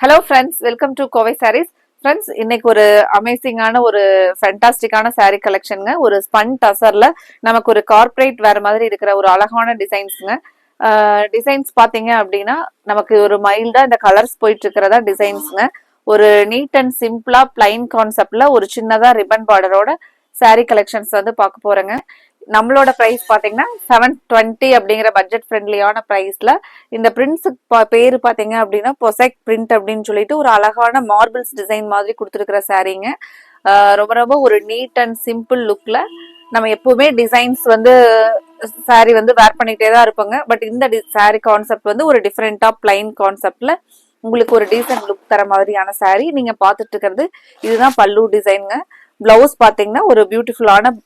Hello friends, welcome to Kovai sarees. Friends, இன்னைக்கு ஒரு அமேசிங்கான ஒரு ஃபேண்டாஸ்டிக்கான சாரீ கலெக்ஷனுங்க. ஒரு ஸ்பன் டசர்ல நமக்கு ஒரு கார்ப்பரேட் வேற மாதிரி இருக்கிற ஒரு அழகான டிசைன்ஸுங்க. டிசைன்ஸ் பார்த்தீங்க அப்படின்னா நமக்கு ஒரு மைல்டா இந்த கலர்ஸ் போயிட்டு இருக்கிறதா டிசைன்ஸுங்க. ஒரு நீட் அண்ட் சிம்பிளா பிளைன் கான்செப்ட்ல ஒரு சின்னதா ரிப்பன் பார்டரோட சாரீ கலெக்ஷன்ஸ் வந்து பார்க்க போறேங்க. நம்மளோட பிரைஸ் பாத்தீங்கன்னா 720 அப்படிங்கிற பட்ஜெட் ஃப்ரெண்ட்லியான பிரைஸ்ல இந்த பிரிண்ட்ஸ் பேரு பாத்தீங்க அப்படின்னா பொசைக் பிரிண்ட் அப்படின்னு சொல்லிட்டு ஒரு அழகான மார்பிள்ஸ் டிசைன் மாதிரி கொடுத்துருக்கிற சாரீங்க. ரொம்ப ரொம்ப ஒரு நீட் அண்ட் சிம்பிள் லுக்ல நம்ம எப்பவுமே டிசைன்ஸ் வந்து சாரீ வந்து வேர் பண்ணிட்டே தான் இருப்போங்க. பட் இந்த சாரீ கான்செப்ட் வந்து ஒரு டிஃப்ரெண்டா பிளைன் கான்செப்ட்ல உங்களுக்கு ஒரு டீசென்ட் லுக் தர மாதிரியான சாரீ நீங்க பாத்துட்டு இருக்கிறது. இதுதான் பல்லு டிசைனுங்க. பிளவுஸ் பாத்தீங்கன்னா ஒரு பியூட்டிஃபுல்லான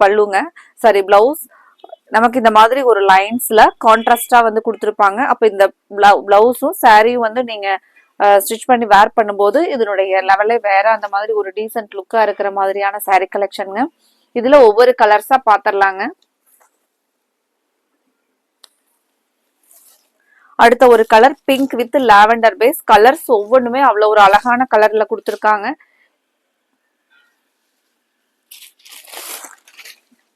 பல்லுங்க, சாரி பிளவுஸ். நமக்கு இந்த மாதிரி ஒரு லைன்ஸ்ல கான்ட்ராஸ்டா வந்து கொடுத்துருப்பாங்க. அப்ப இந்த பிளவுஸும் சாரியும் வந்து நீங்க ஸ்டிச் பண்ணி வேர் பண்ணும்போது இதனுடைய லெவலே வேற, அந்த மாதிரி ஒரு டீசென்ட் லுக்கா இருக்கிற மாதிரியான சாரீ கலெக்ஷனுங்க. இதுல ஒவ்வொரு கலர்ஸா பாத்திரலாங்க. அடுத்த ஒரு colour pink with lavender base. Colours ஒவ்வொன்றுமே அவ்வளவு ஒரு அழகான கலர்ல கொடுத்துருக்காங்க.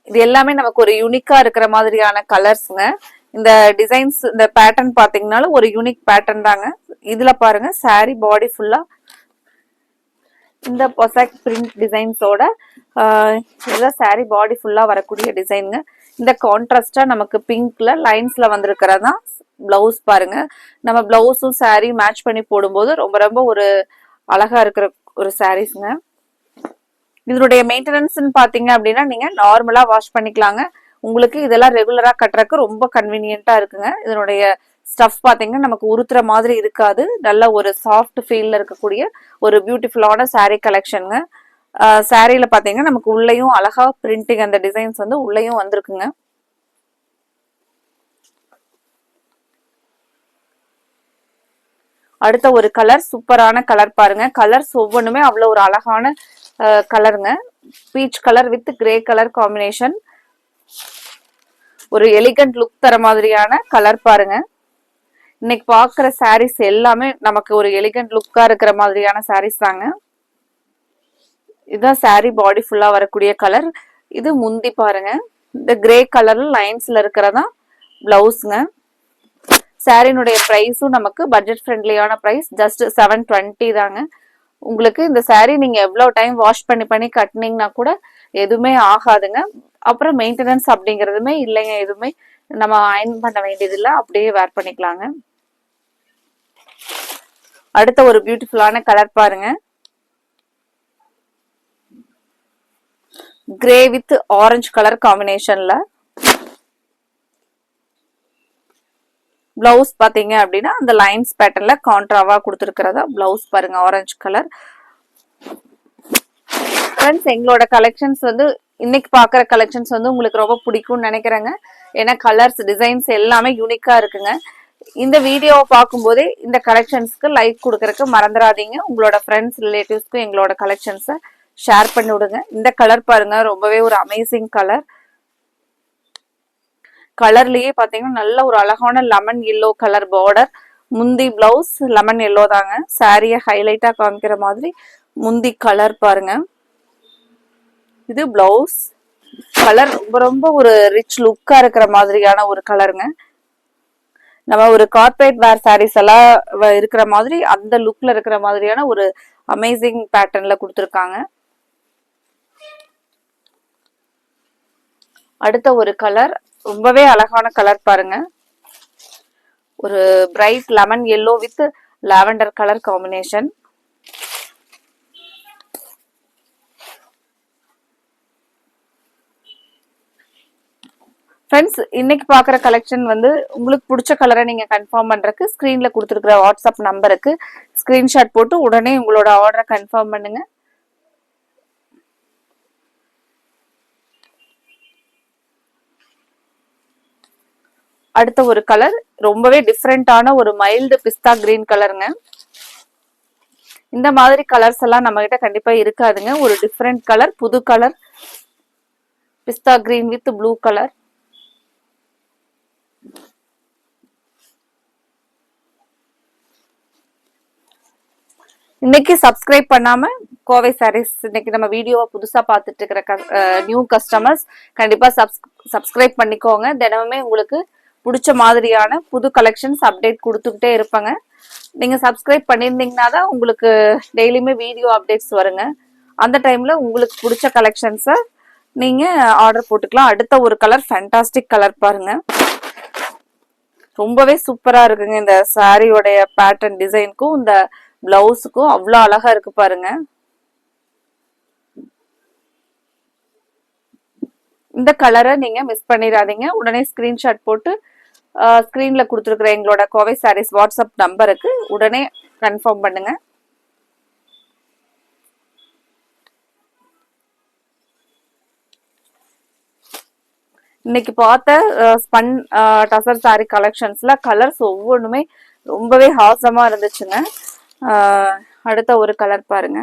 இது எல்லாமே நமக்கு ஒரு யூனிக்கா இருக்கிற மாதிரியான கலர்ஸ்ங்க. இந்த டிசைன்ஸ், இந்த பேட்டர்ன் பாத்தீங்கன்னாலும் ஒரு யூனிக் பேட்டர்ன் தாங்க. இதுல பாருங்க சாரி பாடி ஃபுல்லா இந்த பொசைக் பிரிண்ட் டிசைன்ஸோட இதுதான் சாரி பாடி ஃபுல்லா வரக்கூடிய டிசைனுங்க. இந்த கான்ட்ராஸ்டா நமக்கு பிங்க்ல லைன்ஸ்ல வந்திருக்கிறதா பிளவுஸ் பாருங்க. நம்ம பிளவுஸும் சாரி மேட்ச் பண்ணி போடும்போது ரொம்ப ரொம்ப ஒரு அழகா இருக்கிற ஒரு சாரீஸ்ங்க. இதனுடைய மெயின்டெனன்ஸ் பாத்தீங்க அப்படின்னா நீங்க நார்மலா வாஷ் பண்ணிக்கலாங்க. உங்களுக்கு இதெல்லாம் ரெகுலரா கட்டுறதுக்கு ரொம்ப கன்வீனியன்ட்டா இருக்குங்க. இதனுடைய ஸ்டஃப் பாத்தீங்கன்னா நமக்கு உருத்துற மாதிரி இருக்காது. நல்ல ஒரு சாஃப்ட் ஃபீல்ல இருக்கக்கூடிய ஒரு பியூட்டிஃபுல்லான சாரீ கலெக்ஷனுங்க. சாரீல பாத்தீங்கன்னா நமக்கு உள்ளேயும் அழகா பிரிண்டிங், அந்த டிசைன்ஸ் வந்து உள்ளேயும் வந்திருக்குங்க. அடுத்த ஒரு கலர், சூப்பரான கலர் பாருங்க. கலர்ஸ் ஒவ்வொன்றுமே அவ்வளவு ஒரு அழகான கலருங்க. Peach colour with grey colour combination. ஒரு எலிகண்ட் லுக் தர மாதிரியான கலர் பாருங்க. இன்னைக்கு பாக்குற சாரீஸ் எல்லாமே நமக்கு ஒரு எலிகண்ட் லுக்கா இருக்கிற மாதிரியான சாரீஸ் தாங்க. இதுதான் சாரீ பாடி ஃபுல்லா வரக்கூடிய கலர். இது முந்தி பாருங்க. இந்த கிரே கலர்ல லைன்ஸ்ல இருக்கிறதா பிளவுஸ்ங்க. சாரினுடைய பிரைஸும் நமக்கு பட்ஜெட் ஃப்ரெண்ட்லியான பிரைஸ், ஜஸ்ட் 720 தாங்க. உங்களுக்கு இந்த சாரீ நீங்க எவ்வளவு டைம் வாஷ் பண்ணி கட்டினீங்கன்னா கூட எதுவுமே ஆகாதுங்க. அப்புறம் மெயின்டெனன்ஸ் அப்படிங்கறதுமே இல்லைங்க. எதுவுமே நம்ம அயன் பண்ண வேண்டியது இல்லை, அப்படியே வேர் பண்ணிக்கலாங்க. அடுத்த ஒரு பியூட்டிஃபுல்லான கலர் பாருங்க. கிரே வித் ஆரஞ்சு கலர் காம்பினேஷன்ல பிளவுஸ் பாத்தீங்க அப்படின்னா அந்த லைன்ஸ் பேட்டர்ன்ல கான்ட்ராவா கொடுத்துருக்கிறதா பிளவுஸ் பாருங்க, ஆரஞ்சு கலர். ஃப்ரெண்ட்ஸ், எங்களோட கலெக்ஷன்ஸ் வந்து இன்னைக்கு பாக்குற கலெக்ஷன்ஸ் வந்து உங்களுக்கு ரொம்ப பிடிக்கும்னு நினைக்கிறேங்க. ஏன்னா கலர்ஸ், டிசைன்ஸ் எல்லாமே யூனிக்கா இருக்குங்க. இந்த வீடியோவை பார்க்கும்போதே இந்த கலெக்ஷன்ஸ்க்கு லைக் கொடுக்கறதுக்கு மறந்துடாதீங்க. உங்களோட ஃப்ரெண்ட்ஸ், ரிலேட்டிவ்ஸ்க்கு எங்களோட கலெக்ஷன்ஸை ஷேர் பண்ணி விடுங்க. இந்த கலர் பாருங்க, ரொம்பவே ஒரு அமேசிங் கலர். கலர்லயே பாத்தீங்கன்னா நல்ல ஒரு அழகான லெமன் எல்லோ கலர் பார்டர். முந்தி பிளவுஸ் லெமன் எல்லோ தாங்க. சாரிய ஹைலைட்டா காமிக்கிற மாதிரி முந்தி கலர் பாருங்க. இது பிளவுஸ் கலர். ரொம்ப ரொம்ப ஒரு ரிச் லுக்கா இருக்கிற மாதிரியான ஒரு கலருங்க. நம்ம ஒரு கார்பரேட் வேர் சாரீஸ் எல்லாம் இருக்கிற மாதிரி அந்த லுக்ல இருக்கிற மாதிரியான ஒரு அமேசிங் பேட்டர்ன்ல கொடுத்துருக்காங்க. அடுத்த ஒரு கலர், ரொம்பவே அழகான கலர் பாருங்க. ஒரு bright lemon yellow with lavender colour combination. Friends, இன்னைக்கு பாக்குற கலெக்ஷன் வந்து உங்களுக்கு பிடிச்ச கலரை நீங்க கன்ஃபார்ம் பண்றதுக்கு ஸ்கிரீன்ல கொடுத்துருக்கிற வாட்ஸ்அப் நம்பருக்கு ஸ்கிரீன்ஷாட் போட்டு உடனே உங்களோட ஆர்டரை கன்ஃபார்ம் பண்ணுங்க. அடுத்த ஒரு கலர், ரொம்பவே டிஃப்ரெண்டான ஒரு மைல்டு பிஸ்தா கிரீன் கலருங்க. இந்த மாதிரி கலர்ஸ் எல்லாம் நம்ம கிட்ட கண்டிப்பா இருக்காதுங்க. ஒரு டிஃப்ரெண்ட் கலர், புது colour, pista green with blue colour. இன்னைக்கு சப்ஸ்கிரைப் பண்ணாம கோவை சாரீஸ் இன்னைக்கு நம்ம வீடியோவை புதுசா பார்த்துட்டு இருக்கிற நியூ கஸ்டமர்ஸ் கண்டிப்பா சப்ஸ்கிரைப் பண்ணிக்கோங்க. தினமுமே உங்களுக்கு பிடிச்ச மாதிரியான புது கலெக்ஷன்ஸ் அப்டேட் கொடுத்துக்கிட்டே இருப்பாங்க. நீங்க சப்ஸ்கிரைப் பண்ணியிருந்தீங்கன்னா தான் உங்களுக்கு டெய்லியுமே வீடியோ அப்டேட்ஸ் வருங்க. அந்த டைம்ல உங்களுக்கு பிடிச்ச கலெக்ஷன்ஸை நீங்க ஆர்டர் போட்டுக்கலாம். அடுத்த ஒரு கலர் ஃபேண்டாஸ்டிக் கலர் பாருங்க, ரொம்பவே சூப்பரா இருக்குங்க. இந்த சாரியோடைய பேட்டர்ன் டிசைனுக்கும் இந்த பிளவுஸுக்கும் அவ்வளோ அழகா இருக்கு பாருங்க. இந்த கலரை நீங்க மிஸ் பண்ணிடாதீங்க. உடனே ஸ்கிரீன்ஷாட் போட்டு ஸ்கிரீன்ல கொடுத்துருக்குற எங்களோட கோவை சாரீஸ் வாட்ஸ்அப் நம்பருக்கு உடனே கன்ஃபார்ம் பண்ணுங்க. இன்னைக்கு பார்த்த ஸ்பன் டசர் சாரி கலெக்ஷன்ஸ்ல கலர்ஸ் ஒவ்வொன்றுமே ரொம்பவே ஹாசமா இருந்துச்சுங்க. அடுத்த ஒரு கலர் பாருங்க,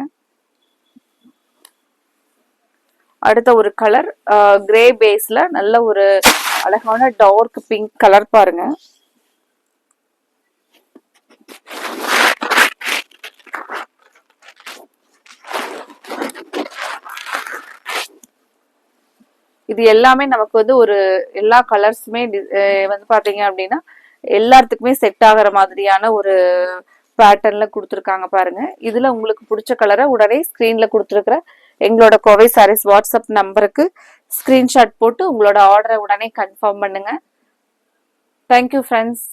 அடுத்த ஒரு கலர் கிரே பேஸ்ல நல்ல ஒரு அழகான டார்க் பிங்க் கலர் பாருங்க. இது எல்லாமே நமக்கு வந்து ஒரு எல்லா கலர்ஸுமே வந்து பாத்தீங்க அப்படின்னா எல்லாத்துக்குமே செட் ஆகிற மாதிரியான ஒரு பேட்டர்ன்ல கொடுத்துருக்காங்க பாருங்க. இதுல உங்களுக்கு பிடிச்ச கலரை உடனே ஸ்கிரீன்ல கொடுத்துருக்குற எங்களோட கோவை சாரீஸ் வாட்ஸ்அப் நம்பருக்கு ஸ்கிரீன்ஷாட் போட்டு உங்களோட ஆர்டரை உடனே கன்ஃபார்ம் பண்ணுங்க. Thank you friends.